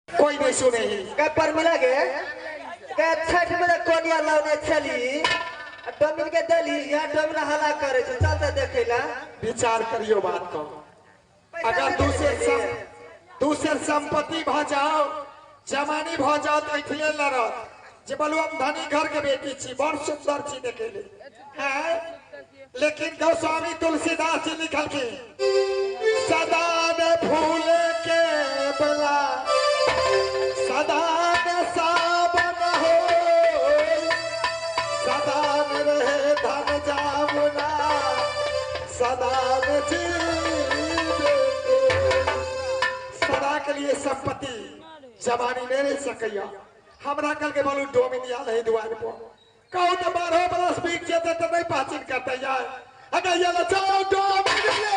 कोई नहीं सुने ही क्या पर मिला गे क्या छठ में कोनिया लाउने चली डोमिन के दली यहाँ डोमिन हला करे चलता देखेला विचार करियो बात को। अगर दूसरे संपत्ति भ जाओ जमानी भ जाओ तो इतने लड़त जे बोलू हम धनी घर के बेटी छी बड़ सुंदर छी देखे ले हैं। लेकिन गोस्वामी तुलसीदास जी लिखल के सदा ने फूल के बला सदा ने सावन हो सदा में रहे धन जामुना सदा में जीवे सदा के लिए संपत्ति जवानी नहीं रह सकैया। हमरा कल के बोलू डोमिनिया है दुआर पर कहू तो 12 बरस बीत जाते तो नहीं पाचन करते यार। अगर ये जाओ डोमिनिया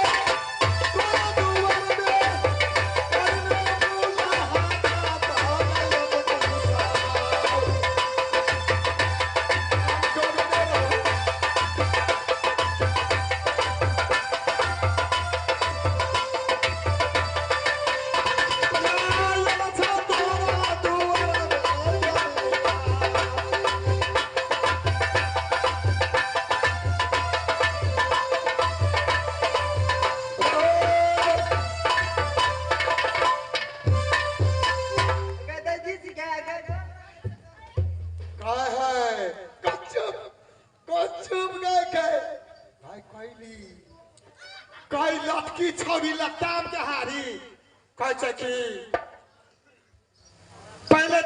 लटकी छौरी लताम के हारी कहे कि पहले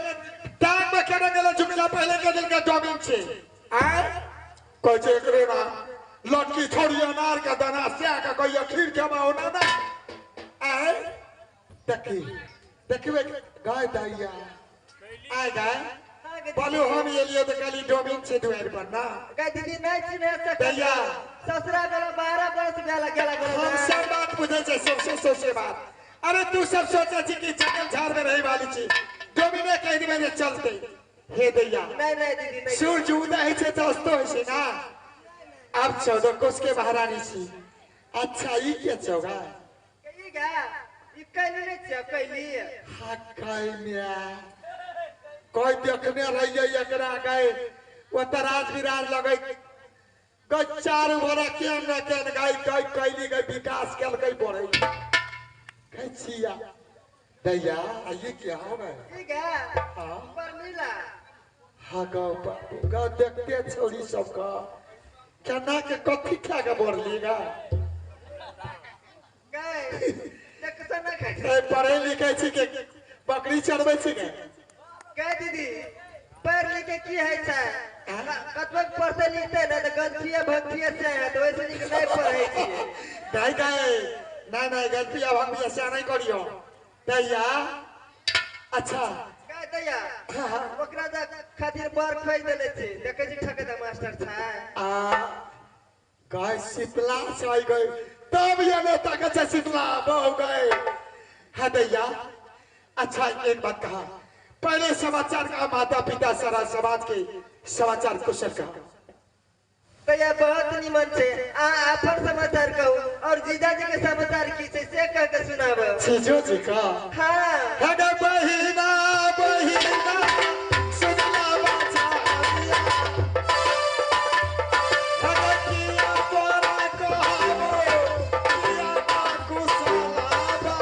टांग में केना गेल झुकला पहले के दिन के डोमिन छे आ कहे एकरे ना लटकी छौरी अनार के दाना से का कहियो खीर के माओना ना आ देखिए गाय दैया आ गाय बोलो हम ये लिए तो कल डोमिन से दुआर पर ना गाय दीदी नहीं चिन्ह सकता दैया ससुरा वाला 12 बरस गेला हम सब बात बुझे छे सबसे बात। अरे तू सब सोचे छी कि जंगल झाड़ में रहे वाली छी डोमिने कह दी मैंने चलते हे दैया नहीं दीदी नहीं सूरज उदय छे तो अस्त होय छे ना। अब 14 कोस के महारानी छी अच्छा ई के चौगा ई गा ई कैली नहीं छ कैली हा कैलिया कोई देखने रहिए एकरा गए वो तराज विराज लगे गई 4 भरा केन न केन गई कैली गई विकास कल गई बढ़ई कैचिया दैया ये क्या हो गए ई गा पर मिला हा गा देखते छोरी सब का केना के कथि खा के बढ़लीगा गए देख सना खाए पढ़े लिखे छी के बकरी चढ़बै छी के क्या दीदी पढ़ लिखे की है छा कतबक पढ़ते लिखते ना तो गलतियां भक्तियां से है तो वैसे नहीं पढ़े छी नहीं गलतियां भक्तियां से नहीं करियो दैया। अच्छा का दैया ओकरा दा खातिर बर खोज देले छी देखे छी ठकेदा मास्टर छा गाय शीतला से आई गई तब ये नेता के शीतला बहु गए है दैया। अच्छा एक बात कहा पहले समाचार का माता पिता सारा समाज के समाचार कुशल का तो यह बहुत निमन छे आपन समाचार कहू और जीजा जी के समाचार की छे से कह के सुनाबो जीजो जी का हां हगा बहिना सुजला बाचा दिया हगा किया तोरा कहबो किया कुशला बा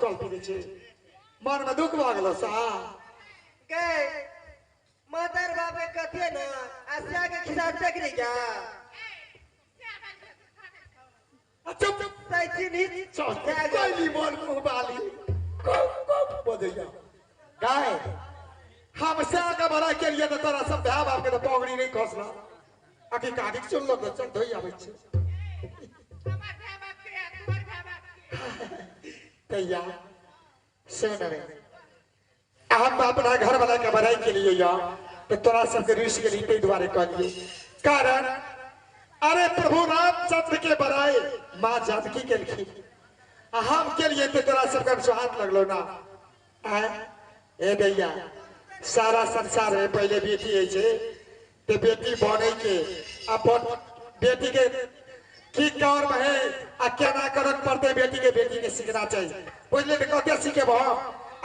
कल पी छे मन में दुख भ गेलो सा के मातर बापे कथे ना आसिया के खिसा चकरी क्या चुप सैची नी कोई मन को बाली को बजैया गाय हम से आगे बढ़ा के लिए तो तोरा सब भाई बाप के तो पगड़ी नहीं खसला आखिर काटी चल लो चल धोई आवे छे तैया सुन रे हम अपना घर वाला के बढ़ाई के लिए या तो तोरा सब के ऋषि के लिए द्वारे कहलिए कारण अरे प्रभु रामचंद्र के बढ़ाए माँ जानकी के लिखी हम के लिए तो तोरा सब का सुहाग लगलो ना ए दैया सारा संसार में पहले बेटी है छे ते बेटी बने के अपन बेटी के की कर में है आ केना करन पड़ते बेटी के सीखना चाहिए पहले तो कहते सीखे भ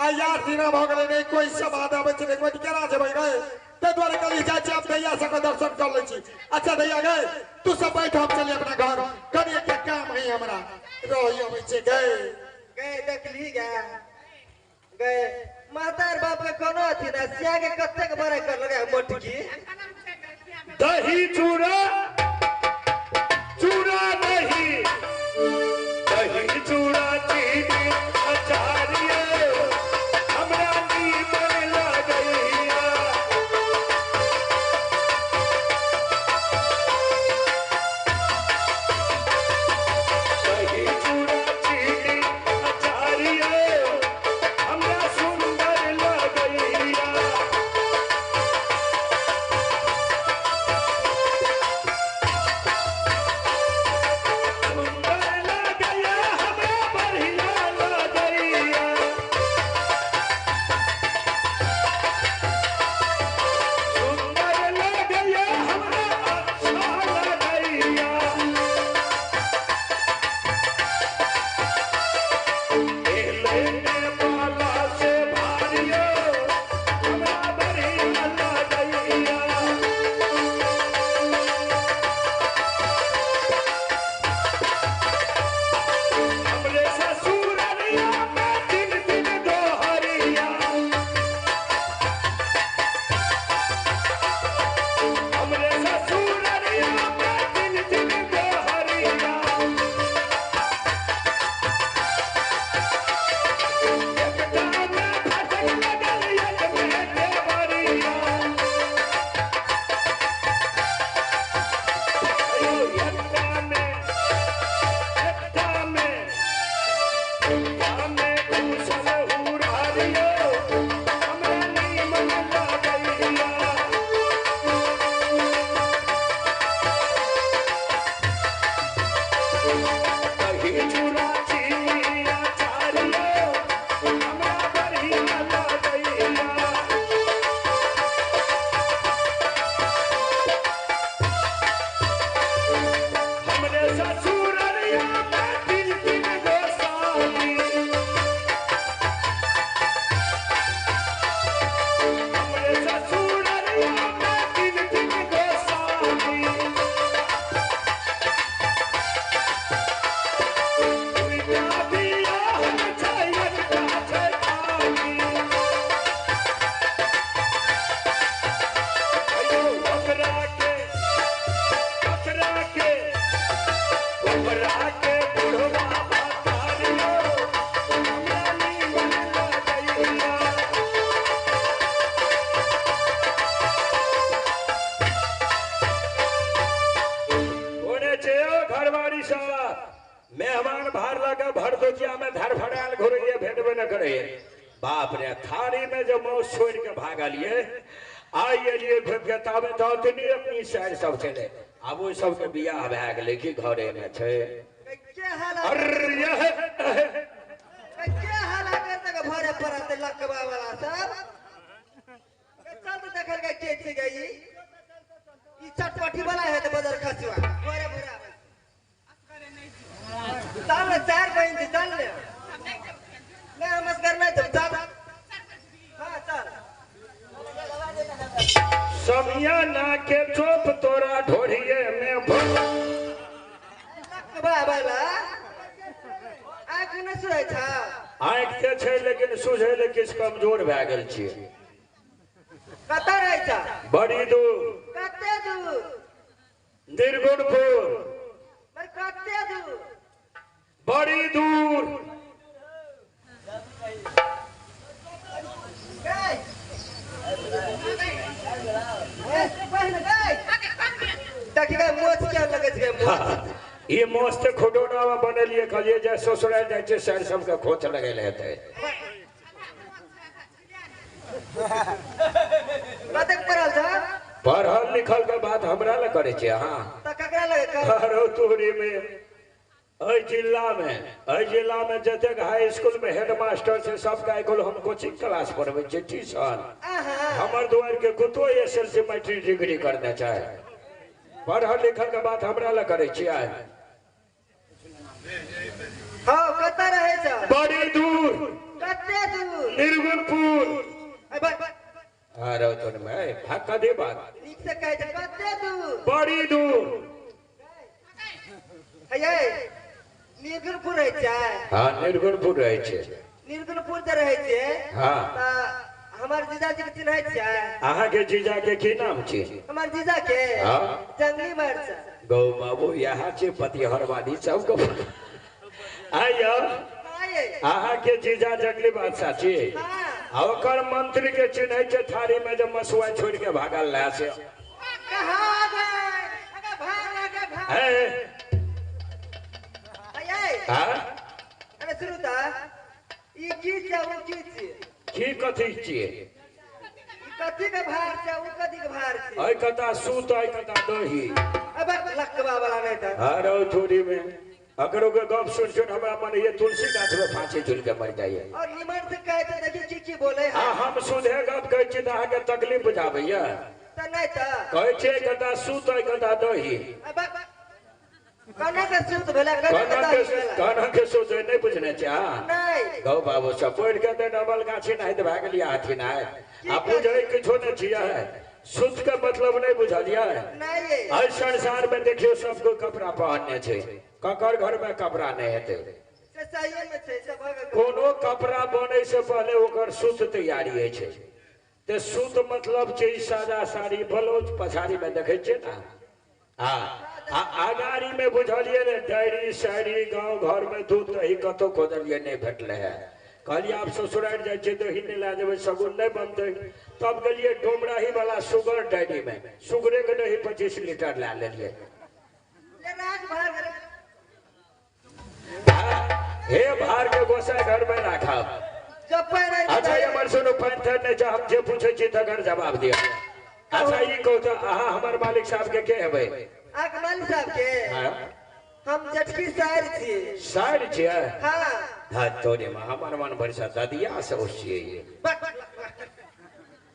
आ यार दिन भ गेले नहीं कोई समाद आवे छे कोई केना जेबै गए ते द्वारे कहली जाय छी अब दैया सब दर्शन कर ले छी अच्छा दैया गए तू सब बैठ हम चले अपना घर कनी एक काम है हमरा रोई आवे छे गए देखली गए मातार बाप के कोनो अथी ना सिया के कत्ते के बड़े कर लगे मोटकी दही चूड़ा चूड़ा नहीं दही चूड़ा चीनी अचारिये हमरा नीमन लागैया दही चूड़ा चीनी अचारिये हमरा सुंदर लागैया मेहमान भार लगा भर दोजिया में धर फड़ाल घोरिए भेटबे न करे बाप रे थारी में जो मौत छोड़ के भागा लिए आइए लिए भेतावे तो इतनी अपनी साइड सब चले अब वो सब के बियाह भए गेलै कि घरे में छे अरे यह के हाला करते के भरे परत लकवा वाला सब चल तो देखल के केच गई ई चटपटी वाला है तो बदल खसवा भरे भरे चल चार बहन थी चल ले मैं नमस्कार नहीं तो चल हां चल समिया ना के चोप तोरा ढोरिए में भर लकवा वाला आग न सुरै छ आँख ते छै लेकिन सूझे ले किछ कमजोर भए गेल छियै। कतऽ रहै छ? बड़ी दूर कते दूर? निर्गुणपुर। कते दूर? बड़ी दूर। ये मस्त खुडोना में बनलिए कहलिए जे ससुराल जाय छै सर सबके खोच लगेले हेतै। कतेक पढ़ल छ? पढ़ल लिखल के बात हमरा ल करे छै अहाँ त ककरा लगे कर? अरे तोरी में अय जिला में जतेक हाई स्कूल में हेडमास्टर से सबका एगो हम कोचिंग क्लास पढ़बै छै ट्यूशन। हमर दुआर के कुतो एसएलसी मैट्रिक डिग्री करना चाहे पढ़ल लिखल के बात हमरा ल करे छियै। हां कतऽ रहै छ? बड़ी दूर। कते दूर? निर्गुणपुर। अरे तो में भाग दे बात नीक से कह दे कते दूर? बड़ी दूर। हे निर्गुणपुर रहै छै? हां निर्गुणपुर रहै छै। निर्गुणपुर जे रहै छै हां त हमर जीजाजी के चिन्है छै? अहाँ के जीजा के की नाम छै? हमर जीजा के हां जंगली मर्च। गौ बाबू यहाँ छै पतिहरवादी सब को आइयो अहाँ के जीजा जंगली बादशाह छी। हां ओकर मंत्री के चिन्है छै थारी में जब मसुआ छोड़ के भागल रहा से कहां गए? अगे भाग है हां अरे सुनु त ई की छै ओ की छै? की कथी छियै? ई कथी के भार छै ओ कथी के भार छै? अय कता सूत अय कता दही। अब लकवा वाला नहीं था। अरे थोड़ी में अकरो के गप सुन सुन हमरा मन ये तुलसी गाछ में फांसी झूल के मर जाइए। और निमन से कह दे देखी की बोले है। हां हम सुधे गप कहै छी त अहाँ के तकलीफ बुझाबैया त नहीं था कहै छै कता सूत अय कता दही। अब कना के सूत भेला कना के सूत नहीं बुझने छै नहीं गौ बाबू सब पढ़ के दे डबल गाछी नहीं त भाग लिया हाथी नहीं आ बुझै किछो नहीं छिया है सूत के मतलब नहीं बुझलिया नहीं हर संसार में देखियो सबको कपड़ा पहनने छै ककर घर में कपड़ा नहीं हेते से सही में छै सब कोनो कपड़ा बने से पहले ओकर सूत तैयारी है छै ते सूत मतलब छै सादा साड़ी ब्लाउज पछाड़ी में देखे छै ना हां आगारी में बुझलिए ने डायरी साड़ी गांव घर में दूध दही कतो खोजलिए नहीं भेटले है कहलिए आप ससुराल जाय छै दही नहीं ला देबै सगुन नहीं बनते तब गेलिए डोमराही वाला शुगर डायरी में शुगरे के दही 25 लीटर ला लेलिए। ले राज भाग हे भार के गोसाई घर में राखब जब पैर अच्छा ये मर सुनो पंथर ने हम जे पूछे छी तकर जवाब दिया। अच्छा ये कहू तो अहाँ हमर मालिक साहब के हेबै? अकमल साहब के हां हम जटकी शायर छी। शायर छियै? हां हां तोरे में हमर मन भरसा ददिया से ओसिए ये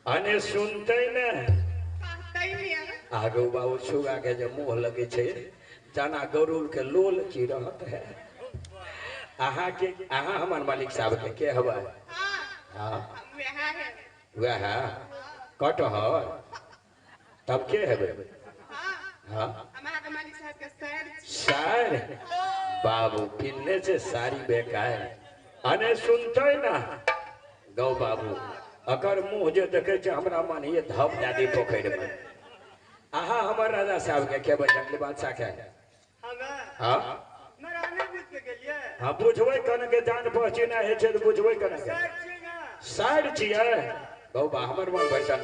अने सुनते ने कहतै नहीं आगो बाबू छुआ के जे मुंह लगे छै जना गरुड़ के लोल की रहत है अहाँ हमर मालिक साहब के हेबै? हां वह कटहर तब के हेबै? हां शायर बाबू पिन्ने से सारी बेकार अने सुनते ना गौ बाबू अकर मुंह जे देखे छै हमरा मन ये धप जादी पोखर में अहाँ हमर राजा साहब के केबै जंगली बादशाह के? हां हाँ बुझबै कन के जान पहचान है छै तो बुझबै कन के शायर छियै बौबा हमर मन बैठल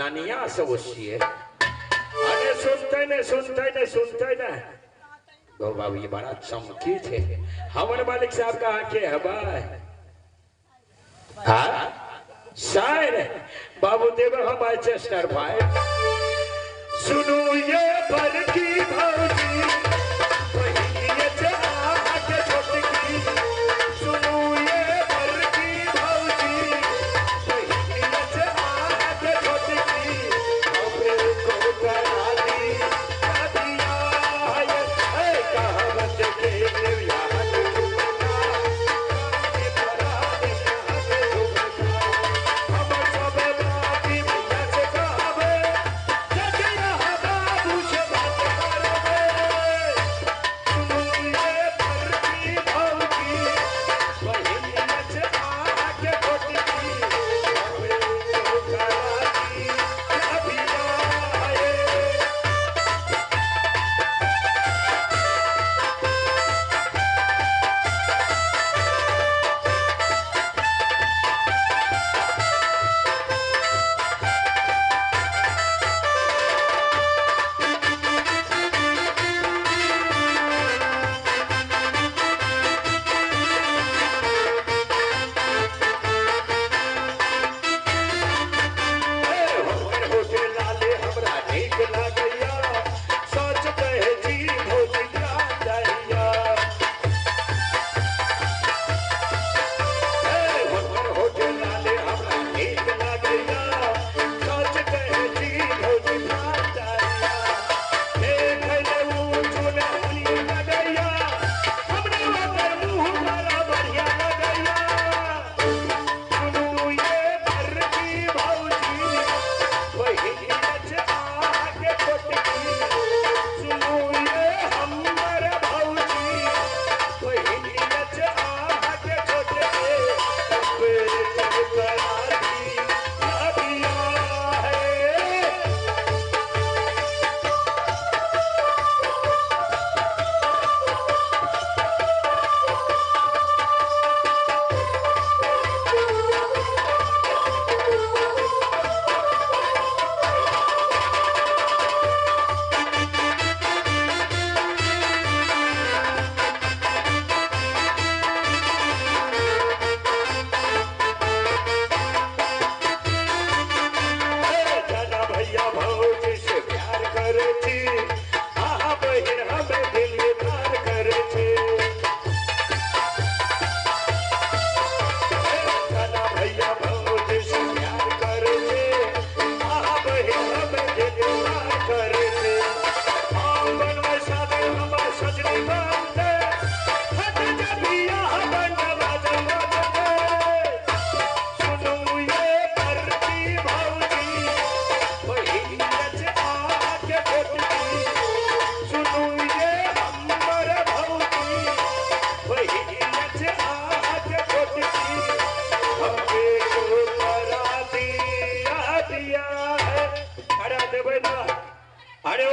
नानिया से ओसिए अरे सुनते ने गौ बाबू ये बड़ा चमकी थे हमर मालिक साहब का के हबै? हां शायर बाबू देव हम चेस्टर भाई सुनो ये बड़की भौजी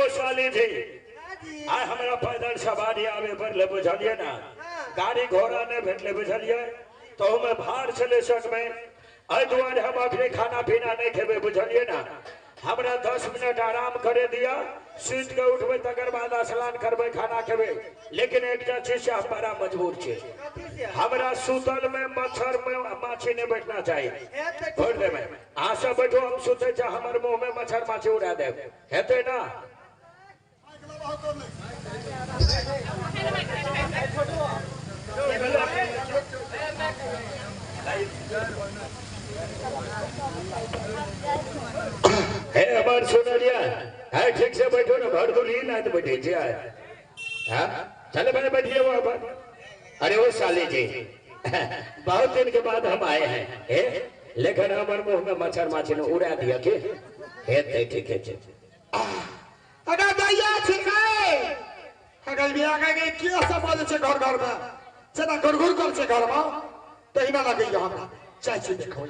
ओ साली जी हाँ जी आ हमरा पैदल सवारी आवे पर ले बुझलिए ना हाँ। गाड़ी घोड़ा ने भेटले बुझलिए तो हमें भार चले सकमे आई दुआरे हम अखरे खाना पीना नहीं खेबे बुझलिए ना हमरा 10 मिनट आराम करे दिया सुत के उठबे तकर बाद स्नान करबे खाना खेबे लेकिन एकटा चीज से हम बड़ा मजबूर छे कथी से हमरा सुतल में मच्छर में माछी नहीं बैठना चाहिए ए त छोड़ दे में आ सब बैठो हम सुते छ हमर मुंह में मच्छर माछी उड़ा दे हेते ना हे हमार सुनलिया है ठीक से बैठो ना भर दूर ही ना तो बैठे जी हां चले भाई बैठिए वहां पर अरे वो साली जी बहुत दिन के बाद हम आए हैं हे लेकिन हमारे मुंह में मच्छर माछी ने उड़ा दिया के हे ठीक है अगर दैया छिकै अगर बिया के किया सब बोले छे घर घर में जेना गुरगुर कर छे घर में तहिना लगैया हमरा चाय छी देखो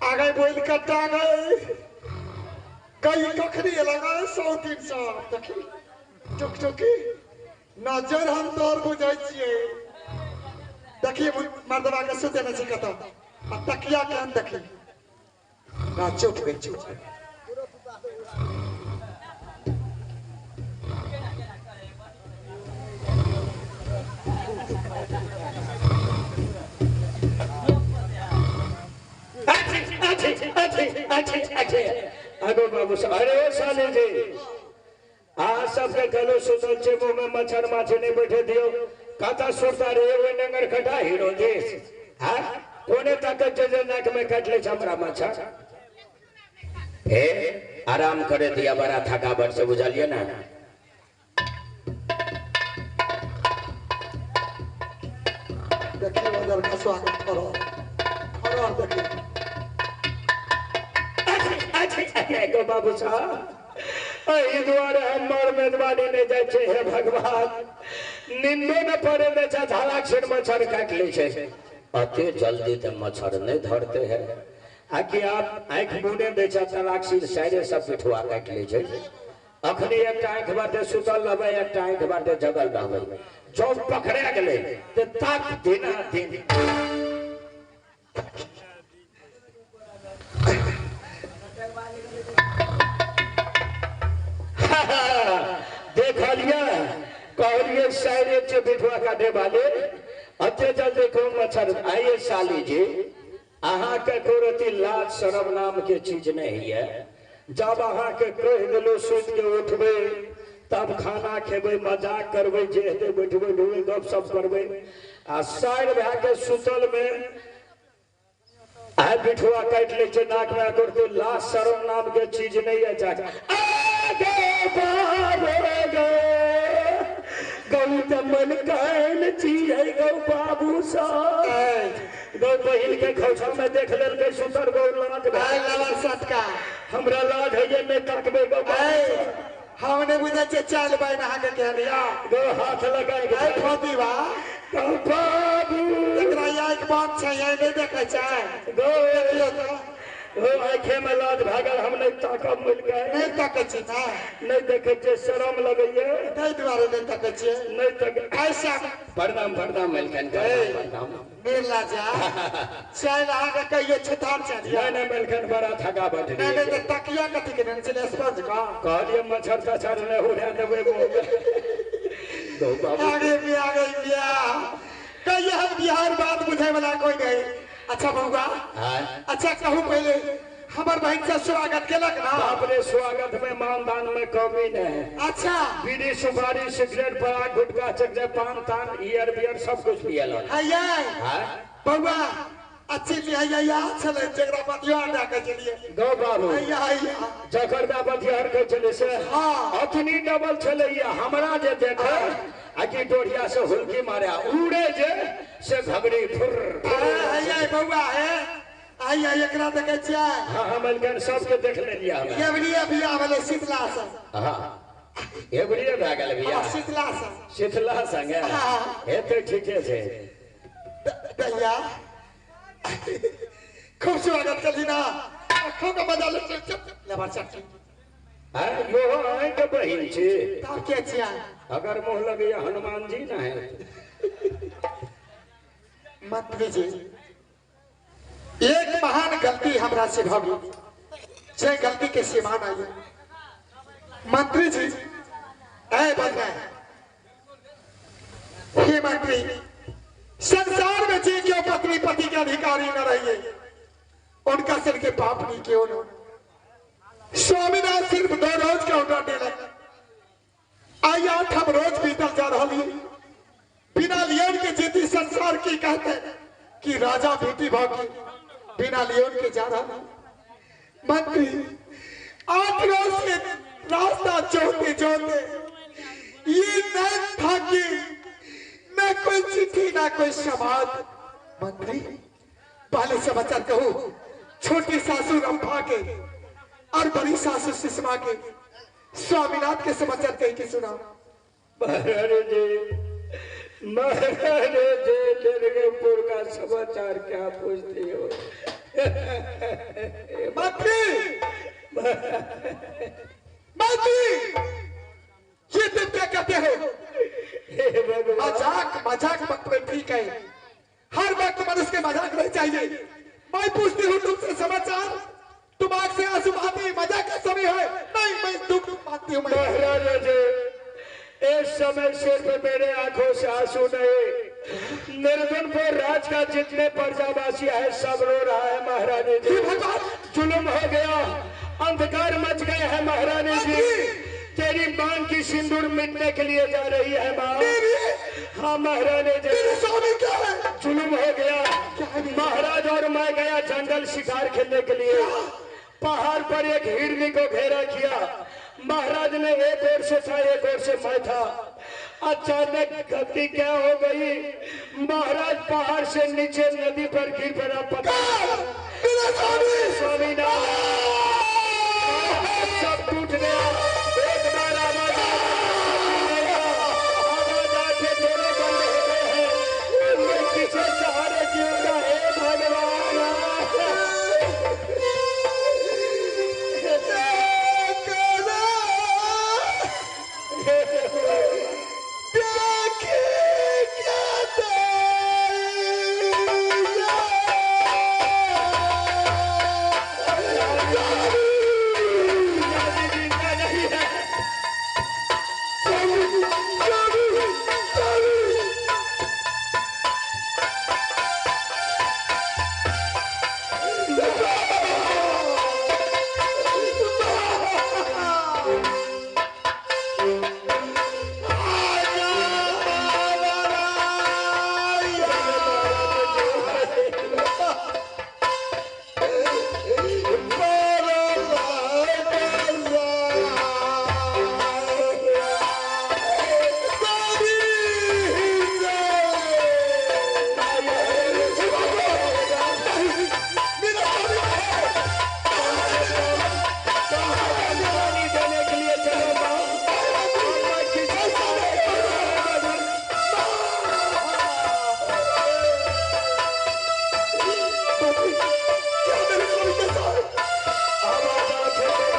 आगे बोल कट्टा गए कई कखरी लगा 100-300 देखी टुक टुकी नजर हम तोर बुझै छियै देखिए मर्दवा के सुते में छिकत आ तकिया के हम देखी ना चुप गई चुप अगो बाबू अरे ओ साले जी आ सबके कलो सुतल छे मुंह में मच्छर माछी नहीं बैठे दियो काता सुरता रे ओ नंगर खटा हीरो देश हां कोने ताकत जे नाक में काट ले हमरा मच्छर ए आराम करे दिया बड़ा थकावट से बुझलिए ना देखिए उधर का स्वागत करो और देखिए गो बाबू साहब ई दुआरे हमर मेजबानी ने जाय छे हे भगवान निंदो न पड़े ने झालाक से मच्छर काट ले छे अते जल्दी ते मच्छर नहीं धरते हैं आकि आप आंख मुने दे छा तलाक से साइडे सब पिठवा काट ले छे अखनी एक आंख बाटे सुतल रहबे एक आंख बाटे जगल रहबे जब पकड़े गेले ते ताक दिना दिन देखलिए कहलिए साइडे से बिठवा काटे वाले अते जल्दी को मच्छर आइए साली जी अहाँ के कोरती लाज शरम नाम के चीज नहीं है जब अहाँ के कह दिलो सुत के उठबे तब खाना खेबे मजाक करबे जे हेते बैठबे ढोल गप सब करबे आ साइड भा के सुतल में आ बिठवा काट ले छे नाक में करते लाज शरम नाम के चीज नहीं है चाचा गौतमन कहन छियै गौ बाबू साहब गौ बहिन के खौसा में देख लेल के सुतर गौ लाज भाई लाला सटका हमरा लाज है ये नहीं ताकबे गौ हमने बुझे छे चाल बाई नहा के कहलिया गौ हाथ लगाए ए खोदी बा गौ बाबू एकरा या एक बात छै ये नहीं देखे छै गौ देखियो तो ओ आंखे में लाज भागल हम नहीं ताकब मिल गए नहीं ताके छी ना नहीं देखे छे शरम लगैए नहीं द्वारे नहीं ताके छी नहीं तक ऐसा प्रणाम मलकन प्रणाम मेला जा चल आगे कहियो छतार चढ़िया नहीं मलकन बड़ा थकावट नहीं तो तकिया कथि के नहीं चले स्पर्श का कहलिए मच्छर तछर ने उड़ा देबे गौ बाबू आगे बिया कहियो हम बिहार बात बुझे वाला कोई नहीं अच्छा बउआ अच्छा कहूं पहले हमार बहन से स्वागत केलक ना अपने स्वागत में मानदान में कमी नहीं अच्छा बीड़ी सुपारी सिगरेट पराग गुटखा चकरे पान तान ईयर बियर सब कुछ पियल हैया बउआ अच्छी लिया चले जगरा बतिया ना के चलिए गौ बाबू हैया जकर दा बतियार के चले से हां अतनी डबल चले हमरा जे देखे आकी डोरिया से हुलकी मारे उड़े जे से घगड़ी फुर हैया बउआ है हैया एकरा देखे छियै हां मलकन सब के देख ले लिया हम ये बढ़िया बिया वाले शीतला से हां ये बढ़िया भा गेल बिया शीतला संगे हे तो ठीके छे दैया खूब स्वागत कर ली ना खूब मजा ले लेबर चट्टी यो आए के बहिन छे तार के छिया अगर मोह लगे हनुमान जी ना है मंत्री जी एक महान गलती हमरा से भ गई जे गलती के सीमा नहीं है मंत्री जी ऐ बदला हे मंत्री संसार में जी क्यों पत्नी पति के अधिकारी न रही है उनका सिर के पाप नहीं क्यों न स्वामीनाथ सिर्फ 2 रोज का ऑर्डर देना आई 8 रोज बीतल जा रहा है बिना लियोन के जीती संसार की कहते कि राजा बेटी भागी बिना लियोन के जा रहा मंत्री 8 रोज से रास्ता जोते जोते ये नहीं था कि न कोई चिट्ठी न कोई समाद मंत्री पहले समाचार कहूं छोटी सासू रंभा के और बड़ी सासू सुषमा के स्वामीनाथ के समाचार कह के सुना महाराज जी दुर्गापुर का समाचार क्या पूछते हो मंत्री मंत्री ये तुम क्या कहते हो मजाक मजाक वक्त में ठीक है हर वक्त मनुष्य के मजाक नहीं चाहिए मैं पूछती हूँ तुमसे समाचार तुम आंख से आंसू बहाते मजाक का समय है नहीं मैं दुख पाती हूँ महाराज जी इस समय सिर्फ मेरे आंखों से आंसू नहीं निर्धनपुर राज का जितने प्रजावासी है सब रो रहा है महारानी जी जुल्म हो गया अंधकार मच गए हैं महारानी जी तेरी मांग की सिंदूर मिटने के लिए जा रही है माँ हाँ महारानी जी जुल्म हो गया महाराज और मैं गया जंगल शिकार खेलने के लिए पहाड़ पर एक हिरनी को घेरा किया महाराज ने एक ओर से था एक ओर से मैं था अचानक गति क्या हो गई महाराज पहाड़ से नीचे नदी पर गिर पड़ा पता स्वामीनाथ